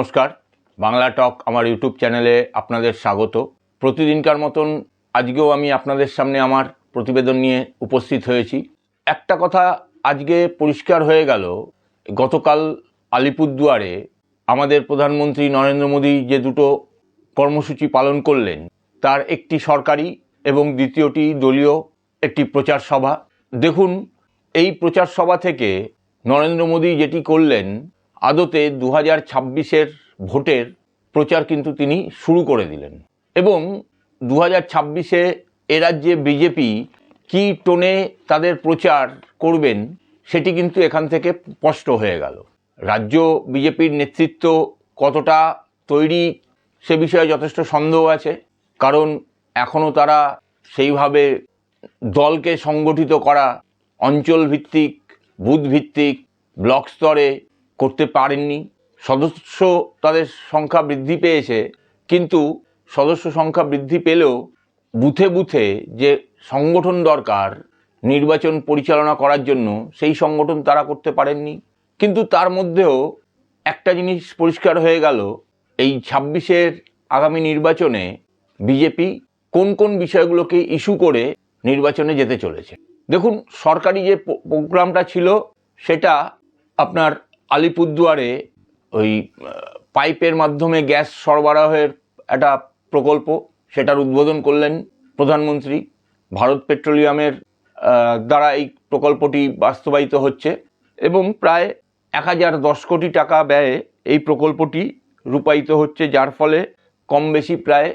নমস্কার, বাংলা টক আমার ইউটিউব চ্যানেলে আপনাদের স্বাগত। প্রতিদিনকার মতন আজকেও আমি আপনাদের সামনে আমার প্রতিবেদন নিয়ে উপস্থিত হয়েছি। একটা কথা আজকে পরিষ্কার হয়ে গেল, গতকাল আলিপুরদুয়ারে আমাদের প্রধানমন্ত্রী নরেন্দ্র মোদী যে দুটো কর্মসূচি পালন করলেন, তার একটি সরকারি এবং দ্বিতীয়টি দলীয় একটি প্রচার সভা। দেখুন, এই প্রচার সভা থেকে নরেন্দ্র মোদী যেটি করলেন, আদতে 2026-এর ভোটের প্রচার কিন্তু তিনি শুরু করে দিলেন। এবং 2026-এ এ রাজ্যে বিজেপি কী টোনে তাদের প্রচার করবেন সেটি কিন্তু এখান থেকে স্পষ্ট হয়ে গেল। রাজ্য বিজেপির নেতৃত্ব কতটা তৈরি সে বিষয়ে যথেষ্ট সন্দেহ আছে, কারণ এখনও তারা সেইভাবে দলকে সংগঠিত করা অঞ্চলভিত্তিক, বুথভিত্তিক, ব্লক স্তরে করতে পারেননি। সদস্য তাদের সংখ্যা বৃদ্ধি পেয়েছে, কিন্তু সদস্য সংখ্যা বৃদ্ধি পেলেও বুথে বুথে যে সংগঠন দরকার নির্বাচন পরিচালনা করার জন্য, সেই সংগঠন তারা করতে পারেননি। কিন্তু তার মধ্যেও একটা জিনিস পরিষ্কার হয়ে গেল, এই 26-এর আগামী নির্বাচনে বিজেপি কোন কোন বিষয়গুলোকে ইস্যু করে নির্বাচনে যেতে চলেছে। দেখুন, সরকারি যে প্রোগ্রামটা ছিল সেটা আপনার আলিপুরদুয়ারে ওই পাইপের মাধ্যমে গ্যাস সরবরাহের একটা প্রকল্প, সেটার উদ্বোধন করলেন প্রধানমন্ত্রী। ভারত পেট্রোলিয়ামের দ্বারা এই প্রকল্পটি বাস্তবায়িত হচ্ছে এবং প্রায় 1010 কোটি টাকা ব্যয়ে এই প্রকল্পটি রূপায়িত হচ্ছে, যার ফলে কম বেশি প্রায়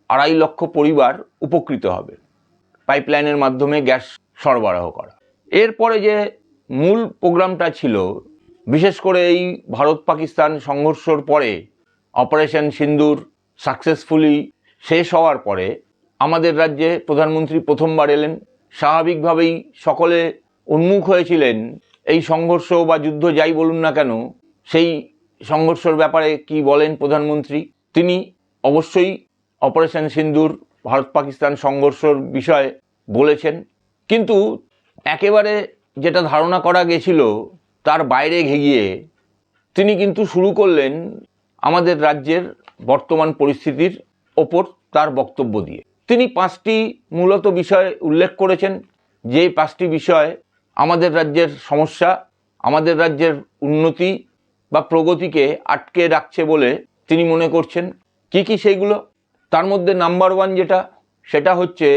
2.5 লক্ষ পরিবার উপকৃত হবে পাইপলাইনের মাধ্যমে গ্যাস সরবরাহ করা। এরপরে যে মূল প্রোগ্রামটা ছিল, বিশেষ করে এই ভারত পাকিস্তান সংঘর্ষর পরে অপারেশন সিন্দুর সাকসেসফুলি শেষ হওয়ার পরে আমাদের রাজ্যে প্রধানমন্ত্রী প্রথমবার এলেন। স্বাভাবিকভাবেই সকলে উন্মুখ হয়েছিলেন এই সংঘর্ষ বা যুদ্ধ যাই বলুন না কেন, সেই সংঘর্ষের ব্যাপারে কি বলেন প্রধানমন্ত্রী। তিনি অবশ্যই অপারেশন সিন্দুর ভারত পাকিস্তান সংঘর্ষর বিষয়ে বলেছেন, কিন্তু একেবারে যেটা ধারণা করা গেছিল তার বাইরে গিয়ে তিনি কিন্তু শুরু করলেন আমাদের রাজ্যের বর্তমান পরিস্থিতির ওপর তার বক্তব্য দিয়ে। তিনি 5টি মূলত বিষয় উল্লেখ করেছেন, যে 5টি বিষয় আমাদের রাজ্যের সমস্যা, আমাদের রাজ্যের উন্নতি বা প্রগতিকে আটকে রাখছে বলে তিনি মনে করছেন। কি কি সেইগুলো? তার মধ্যে নাম্বার 1 যেটা, সেটা হচ্ছে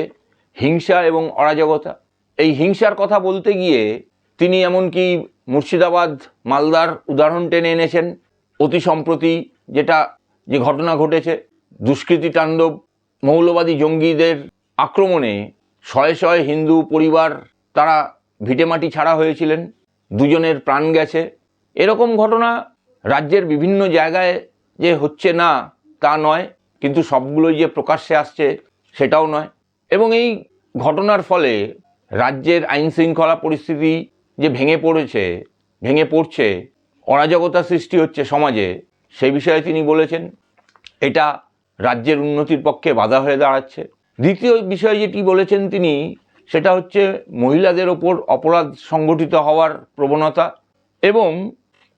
হিংসা এবং অরাজকতা। এই হিংসার কথা বলতে গিয়ে তিনি এমনকি মুর্শিদাবাদ, মালদার উদাহরণ টেনে এনেছেন। অতি সম্প্রতি যে ঘটনা ঘটেছে, দুষ্কৃতী তাণ্ডব, মৌলবাদী জঙ্গিদের আক্রমণে শয়ে শয়ে হিন্দু পরিবার তারা ভিটেমাটি ছাড়া হয়েছিলেন, 2 জনের প্রাণ গেছে। এরকম ঘটনা রাজ্যের বিভিন্ন জায়গায় যে হচ্ছে না তা নয়, কিন্তু সবগুলোই যে প্রকাশ্যে আসছে সেটাও নয়। এবং এই ঘটনার ফলে রাজ্যের আইন শৃঙ্খলা পরিস্থিতি যে ভেঙে পড়ছে, অরাজকতা সৃষ্টি হচ্ছে সমাজে, সেই বিষয়ে তিনি বলেছেন। এটা রাজ্যের উন্নতির পক্ষে বাধা হয়ে দাঁড়াচ্ছে। দ্বিতীয় বিষয় যেটি বলেছেন তিনি, সেটা হচ্ছে মহিলাদের ওপর অপরাধ সংগঠিত হওয়ার প্রবণতা এবং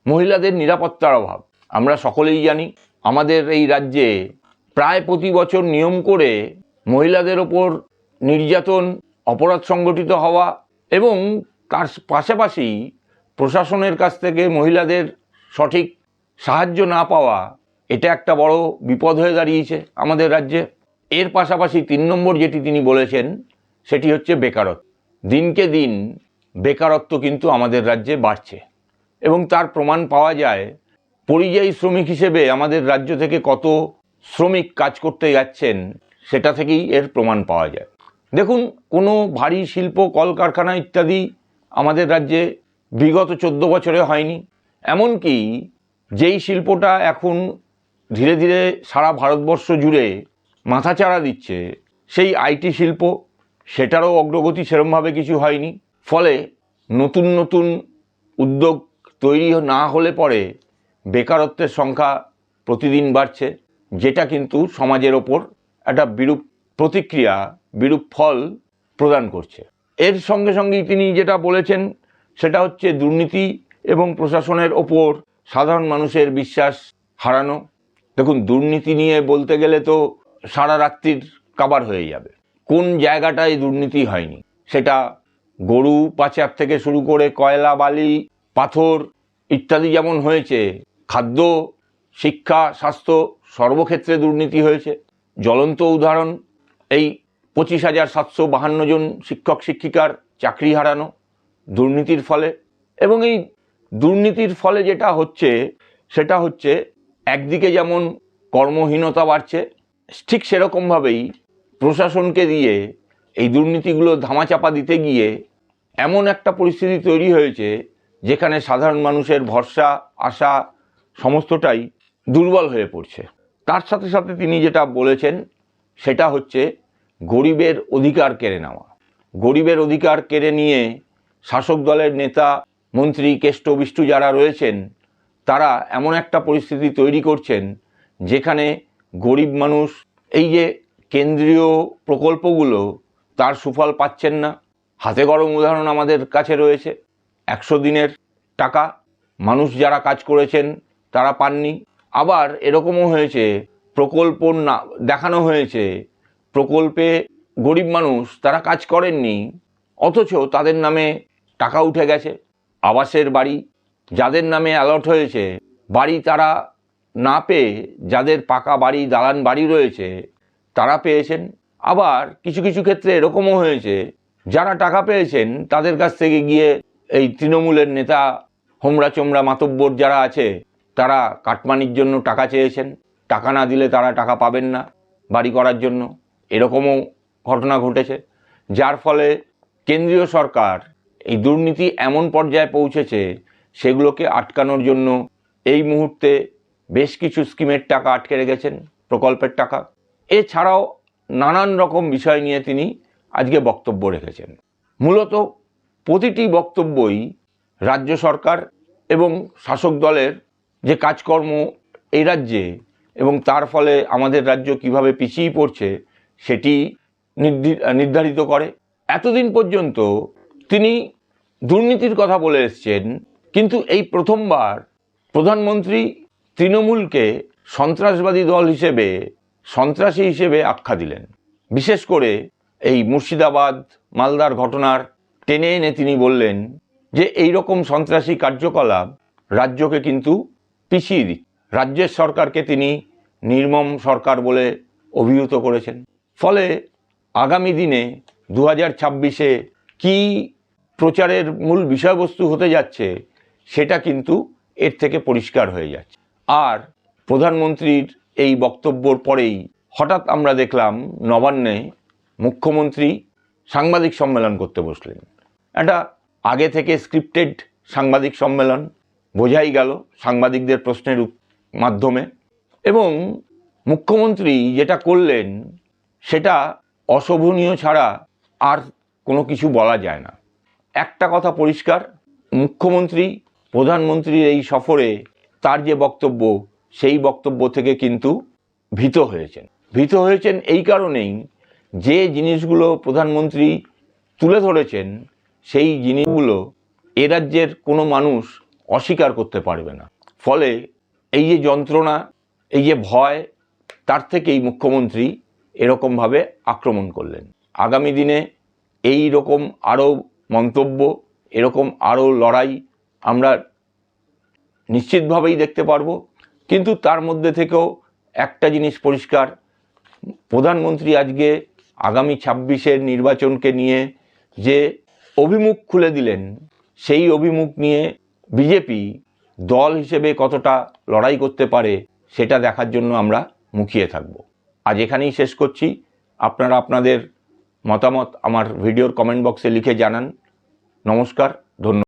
মহিলাদের নিরাপত্তার অভাব। আমরা সকলেই জানি আমাদের এই রাজ্যে প্রায় প্রতি বছর নিয়ম করে মহিলাদের ওপর নির্যাতন, অপরাধ সংগঠিত হওয়া এবং তার পাশাপাশি প্রশাসনের কাছ থেকে মহিলাদের সঠিক সাহায্য না পাওয়া, এটা একটা বড় বিপদ হয়ে দাঁড়িয়েছে আমাদের রাজ্যে। এর পাশাপাশি 3 নম্বর যেটি তিনি বলেছেন সেটি হচ্ছে বেকারত্ব। দিনকে দিন বেকারত্ব কিন্তু আমাদের রাজ্যে বাড়ছে এবং তার প্রমাণ পাওয়া যায়। পরিযায়ী শ্রমিক হিসেবে আমাদের রাজ্য থেকে কত শ্রমিক কাজ করতে যাচ্ছেন সেটা থেকেই এর প্রমাণ পাওয়া যায়। দেখুন, কোনো ভারী শিল্প, কলকারখানা ইত্যাদি আমাদের রাজ্যে বিগত 14 বছরে হয়নি। এমনকি যেই শিল্পটা এখন ধীরে ধীরে সারা ভারতবর্ষ জুড়ে মাথাচাড়া দিচ্ছে, সেই আইটি শিল্প, সেটারও অগ্রগতি সেরমভাবে কিছু হয়নি। ফলে নতুন নতুন উদ্যোগ তৈরি না হলে পরে বেকারত্বের সংখ্যা প্রতিদিন বাড়ছে, যেটা কিন্তু সমাজের ওপর একটা বিরূপ প্রতিক্রিয়া, বিরূপ ফল প্রদান করছে। এর সঙ্গে সঙ্গেই তিনি যেটা বলেছেন সেটা হচ্ছে দুর্নীতি এবং প্রশাসনের ওপর সাধারণ মানুষের বিশ্বাস হারানো। দেখুন, দুর্নীতি নিয়ে বলতে গেলে তো সারা রাত্রির কাবার হয়ে যাবে। কোন জায়গাটায় দুর্নীতি হয়নি? সেটা গরু পাচার থেকে শুরু করে কয়লা, বালি, পাথর ইত্যাদি যেমন হয়েছে, খাদ্য, শিক্ষা, স্বাস্থ্য সর্বক্ষেত্রে দুর্নীতি হয়েছে। জ্বলন্ত উদাহরণ এই 25,752 জন শিক্ষক শিক্ষিকার চাকরি হারানো দুর্নীতির ফলে। এবং এই দুর্নীতির ফলে যেটা হচ্ছে সেটা হচ্ছে একদিকে যেমন কর্মহীনতা বাড়ছে, ঠিক সেরকমভাবেই প্রশাসনকে দিয়ে এই দুর্নীতিগুলো ধামাচাপা দিতে গিয়ে এমন একটা পরিস্থিতি তৈরি হয়েছে যেখানে সাধারণ মানুষের ভরসা, আশা সমস্তটাই দুর্বল হয়ে পড়ছে। তার সাথে সাথে তিনি যেটা বলেছেন সেটা হচ্ছে গরিবের অধিকার কেড়ে নেওয়া। গরিবের অধিকার কেড়ে নিয়ে শাসক দলের নেতা, মন্ত্রী, কেষ্ট বিষ্টু যারা রয়েছেন তারা এমন একটা পরিস্থিতি তৈরি করছেন যেখানে গরিব মানুষ এই যে কেন্দ্রীয় প্রকল্পগুলো তার সুফল পাচ্ছেন না। হাতে গরম উদাহরণ আমাদের কাছে রয়েছে। 100 দিনের টাকা মানুষ যারা কাজ করেছেন তারা পাননি। আবার এরকমও হয়েছে, প্রকল্প না দেখানো হয়েছে, প্রকল্পে গরিব মানুষ তারা কাজ করেননি, অথচ তাদের নামে টাকা উঠে গেছে। আবাসের বাড়ি যাদের নামে অ্যালট হয়েছে, বাড়ি তারা না পেয়ে যাদের পাকা বাড়ি, দালান বাড়ি রয়েছে তারা পেয়েছেন। আবার কিছু কিছু ক্ষেত্রে এরকমও হয়েছে যারা টাকা পেয়েছেন তাদের কাছ থেকে গিয়ে এই তৃণমূলের নেতা, হোমরা চোমরা মাতব্বর যারা আছে তারা কাটমানির জন্য টাকা চেয়েছেন। টাকা না দিলে তারা টাকা পাবেন না বাড়ি করার জন্য। এরকমও ঘটনা ঘটেছে, যার ফলে কেন্দ্রীয় সরকার এই দুর্নীতি এমন পর্যায়ে পৌঁছেছে সেগুলোকে আটকানোর জন্য এই মুহূর্তে বেশ কিছু স্কিমের টাকা আটকে রেখেছেন, প্রকল্পের টাকা। এছাড়াও নানান রকম বিষয় নিয়ে তিনি আজকে বক্তব্য রেখেছেন। মূলত প্রতিটি বক্তব্যই রাজ্য সরকার এবং শাসক দলের যে কাজকর্ম এই রাজ্যে এবং তার ফলে আমাদের রাজ্য কিভাবে পিছিয়ে পড়ছে সেটি নির্ধারিত করে। এতদিন পর্যন্ত তিনি দুর্নীতির কথা বলে এসছেন, কিন্তু এই প্রথমবার প্রধানমন্ত্রী তৃণমূলকে সন্ত্রাসবাদী দল হিসেবে, সন্ত্রাসী হিসেবে আখ্যা দিলেন। বিশেষ করে এই মুর্শিদাবাদ, মালদার ঘটনার টেনে এনে তিনি বললেন যে এই রকম সন্ত্রাসী কার্যকলাপ রাজ্যকে কিন্তু পিছিয়ে দিচ্ছে। রাজ্যের সরকারকে তিনি নির্মম সরকার বলে অভিহিত করেছেন। ফলে আগামী দিনে 2026-এ কী প্রচারের মূল বিষয়বস্তু হতে যাচ্ছে সেটা কিন্তু এর থেকে পরিষ্কার হয়ে যাচ্ছে। আর প্রধানমন্ত্রীর এই বক্তব্যর পরেই হঠাৎ আমরা দেখলাম নবান্নে মুখ্যমন্ত্রী সাংবাদিক সম্মেলন করতে বসলেন। এটা আগে থেকে স্ক্রিপ্টেড সাংবাদিক সম্মেলন, বোঝাই গেল সাংবাদিকদের প্রশ্নের মাধ্যমে। এবং মুখ্যমন্ত্রী যেটা করলেন সেটা অশোভনীয় ছাড়া আর কোনো কিছু বলা যায় না। একটা কথা পরিষ্কার, মুখ্যমন্ত্রী প্রধানমন্ত্রীর এই সফরে তার যে বক্তব্য সেই বক্তব্য থেকে কিন্তু ভীত হয়েছেন এই কারণেই যে জিনিসগুলো প্রধানমন্ত্রী তুলে ধরেছেন সেই জিনিসগুলো এ রাজ্যের কোনো মানুষ অস্বীকার করতে পারবে না। ফলে এই যে যন্ত্রণা, এই যে ভয়, তার থেকেই মুখ্যমন্ত্রী এরকমভাবে আক্রমণ করলেন। আগামী দিনে এই রকম আরও মন্তব্য, এরকম আরও লড়াই আমরা নিশ্চিতভাবেই দেখতে পারবো। কিন্তু তার মধ্যে থেকেও একটা জিনিস পরিষ্কার, প্রধানমন্ত্রী আজকে আগামী 26-এর নির্বাচনকে নিয়ে যে অভিমুখ খুলে দিলেন, সেই অভিমুখ নিয়ে বিজেপি দল হিসেবে কতটা লড়াই করতে পারে সেটা দেখার জন্য আমরা মুখিয়ে থাকব। আজ এখানেই শেষ করছি। আপনারা আপনাদের মতামত আমার ভিডিওর কমেন্ট বক্সে লিখে জানান। নমস্কার, ধন্যবাদ।